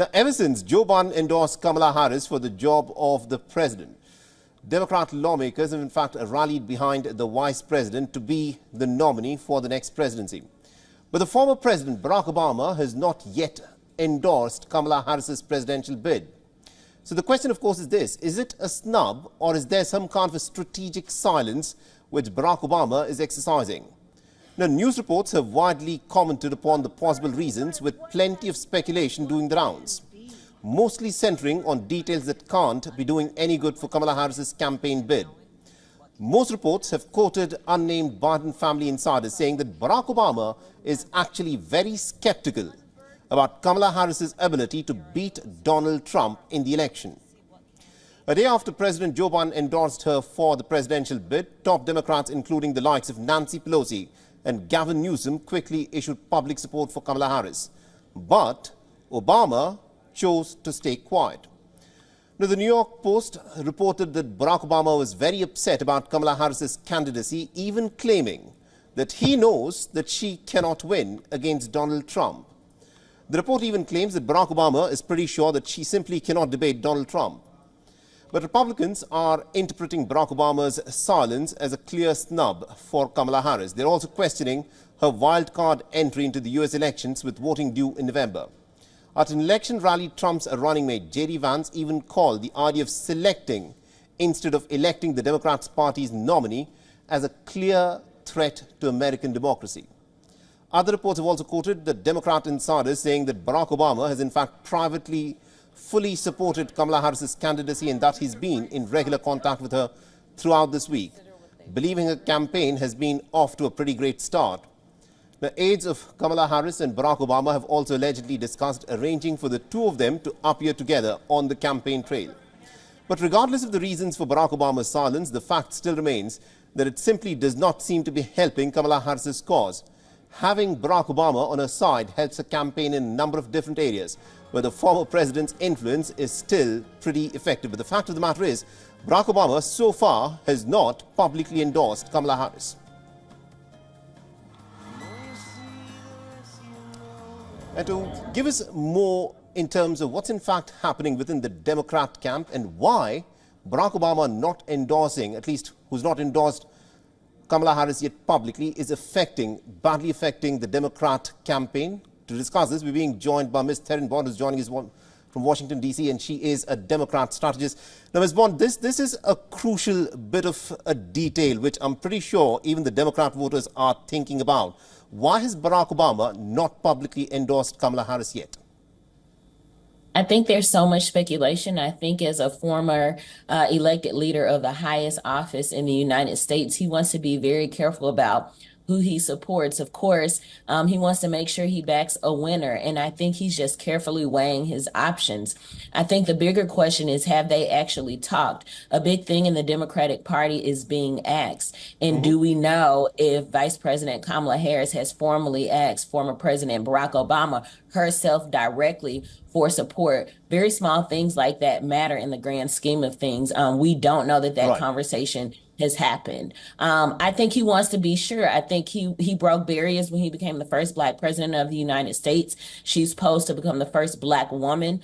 Now, ever since Joe Biden endorsed Kamala Harris for the job of the president, Democrat lawmakers have in fact rallied behind the vice president to be the nominee for the next presidency. But the former president, Barack Obama, has not yet endorsed Kamala Harris's presidential bid. So the question, of course, is this: is it a snub, or is there some kind of a strategic silence which Barack Obama is exercising? Now, news reports have widely commented upon the possible reasons, with plenty of speculation doing the rounds, mostly centering on details that can't be doing any good for Kamala Harris's campaign bid. Most reports have quoted unnamed Biden family insiders saying that Barack Obama is actually very skeptical about Kamala Harris's ability to beat Donald Trump in the election. A day after President Joe Biden endorsed her for the presidential bid, top Democrats, including the likes of Nancy Pelosi and Gavin Newsom, quickly issued public support for Kamala Harris. But Obama chose to stay quiet. Now, the New York Post reported that Barack Obama was very upset about Kamala Harris's candidacy, even claiming that he knows that she cannot win against Donald Trump. The report even claims that Barack Obama is pretty sure that she simply cannot debate Donald Trump. But Republicans are interpreting Barack Obama's silence as a clear snub for Kamala Harris. They're also questioning her wildcard entry into the U.S. elections with voting due in November. At an election rally, Trump's running mate J.D. Vance even called the idea of selecting instead of electing the Democrats' party's nominee as a clear threat to American democracy. Other reports have also quoted the Democrat insiders saying that Barack Obama has in fact privately fully supported Kamala Harris's candidacy and that he's been in regular contact with her throughout this week, believing her campaign has been off to a pretty great start. The aides of Kamala Harris and Barack Obama have also allegedly discussed arranging for the two of them to appear together on the campaign trail. But regardless of the reasons for Barack Obama's silence, the fact still remains that it simply does not seem to be helping Kamala Harris's cause. Having Barack Obama on her side helps her campaign in a number of different areas, where the former president's influence is still pretty effective. But the fact of the matter is, Barack Obama so far has not publicly endorsed Kamala Harris. And to give us more in terms of what's in fact happening within the Democrat camp and why Barack Obama not endorsing, at least who's not endorsed Kamala Harris yet publicly, is badly affecting the Democrat campaign. To discuss this, we're being joined by Ms. Theron Bond, who's joining us from Washington, D.C., and she is a Democrat strategist. Now, Ms. Bond, this is a crucial bit of a detail which I'm pretty sure even the Democrat voters are thinking about. Why has Barack Obama not publicly endorsed Kamala Harris yet? I think there's so much speculation. I think as a former elected leader of the highest office in the United States, he wants to be very careful about who he supports. Of course, he wants to make sure he backs a winner, and I think he's just carefully weighing his options. I think the bigger question is, have they actually talked? A big thing in the Democratic Party is being asked, and do we know if Vice President Kamala Harris has formally asked former President Barack Obama herself directly for support? Very small things like that matter in the grand scheme of things. We don't know that Right. conversation has happened. I think he wants to be sure. I think he broke barriers when he became the first Black president of the United States. She's supposed to become the first Black woman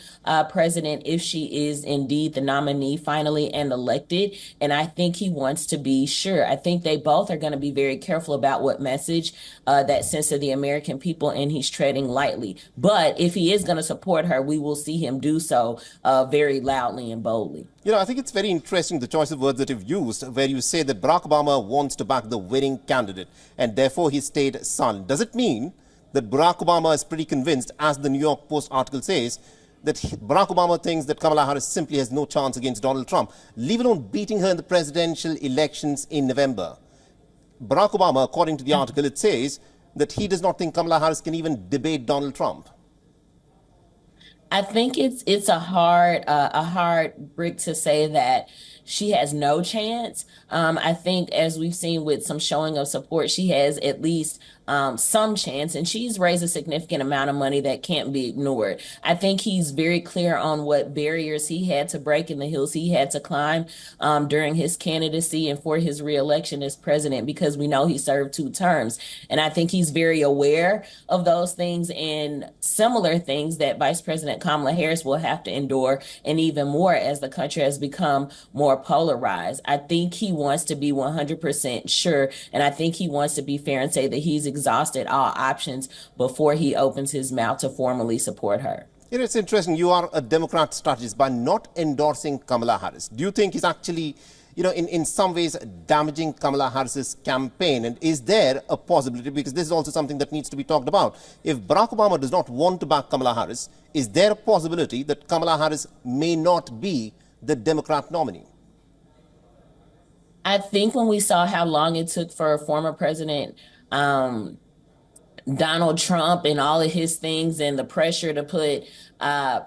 president if she is indeed the nominee finally and elected. And I think he wants to be sure. I think they both are going to be very careful about what message that sends to the American people, and he's treading lightly. But if he is going to support her, we will see him do so very loudly and boldly. You know, I think it's very interesting, the choice of words that you've used, where you say that Barack Obama wants to back the winning candidate, and therefore he stayed silent. Does it mean that Barack Obama is pretty convinced, as the New York Post article says, that Barack Obama thinks that Kamala Harris simply has no chance against Donald Trump, leave alone beating her in the presidential elections in November? Barack Obama, according to the article, it says that he does not think Kamala Harris can even debate Donald Trump. I think it's a hard brick to say that she has no chance. I think, as we've seen with some showing of support, she has at least some chance, and she's raised a significant amount of money that can't be ignored. I think he's very clear on what barriers he had to break and the hills he had to climb during his candidacy and for his reelection as president, because we know he served 2 terms. And I think he's very aware of those things and similar things that Vice President Kamala Harris will have to endure, and even more as the country has become more polarized. I think he wants to be 100% sure, and I think he wants to be fair and say that he's exhausted all options before he opens his mouth to formally support her. You know, it's interesting. You are a Democrat strategist. By not endorsing Kamala Harris, do you think he's actually, in some ways damaging Kamala Harris's campaign? And is there a possibility, because this is also something that needs to be talked about, if Barack Obama does not want to back Kamala Harris, is there a possibility that Kamala Harris may not be the Democrat nominee? I think when we saw how long it took for former President Donald Trump and all of his things and the pressure to put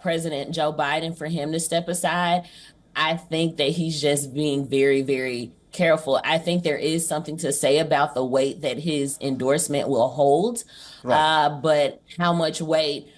President Joe Biden for him to step aside, I think that he's just being very, very careful. I think there is something to say about the weight that his endorsement will hold, right. But how much weight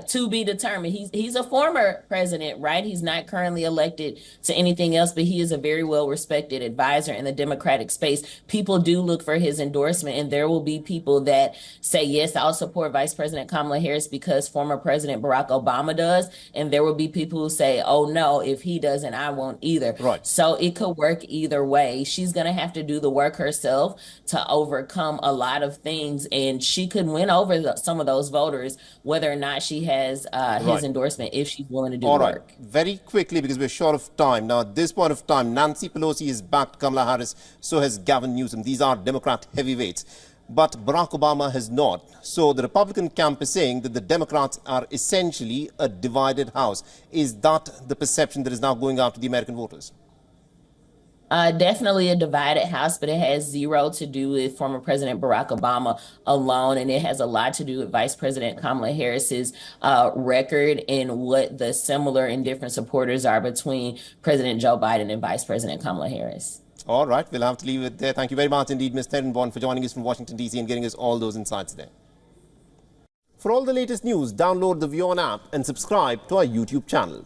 to be determined. He's a former president, right? He's not currently elected to anything else, but he is a very well-respected advisor in the Democratic space. People do look for his endorsement, and there will be people that say, yes, I'll support Vice President Kamala Harris because former President Barack Obama does, and there will be people who say, oh, no, if he doesn't, I won't either. Right. So it could work either way. She's going to have to do the work herself to overcome a lot of things, and she could win over some of those voters, whether or not she has his endorsement, if she's willing to do the work. Very quickly, because we're short of time. Now, at this point of time, Nancy Pelosi has backed Kamala Harris, so has Gavin Newsom. These are Democrat heavyweights. But Barack Obama has not. So the Republican camp is saying that the Democrats are essentially a divided house. Is that the perception that is now going out to the American voters? Definitely a divided house, but it has zero to do with former President Barack Obama alone, and it has a lot to do with Vice President Kamala Harris's record and what the similar and different supporters are between President Joe Biden and Vice President Kamala Harris. All right, we'll have to leave it there. Thank you very much indeed, Ms. Therenborn, for joining us from Washington, D.C. and getting us all those insights there. For all the latest news, download the WION app and subscribe to our YouTube channel.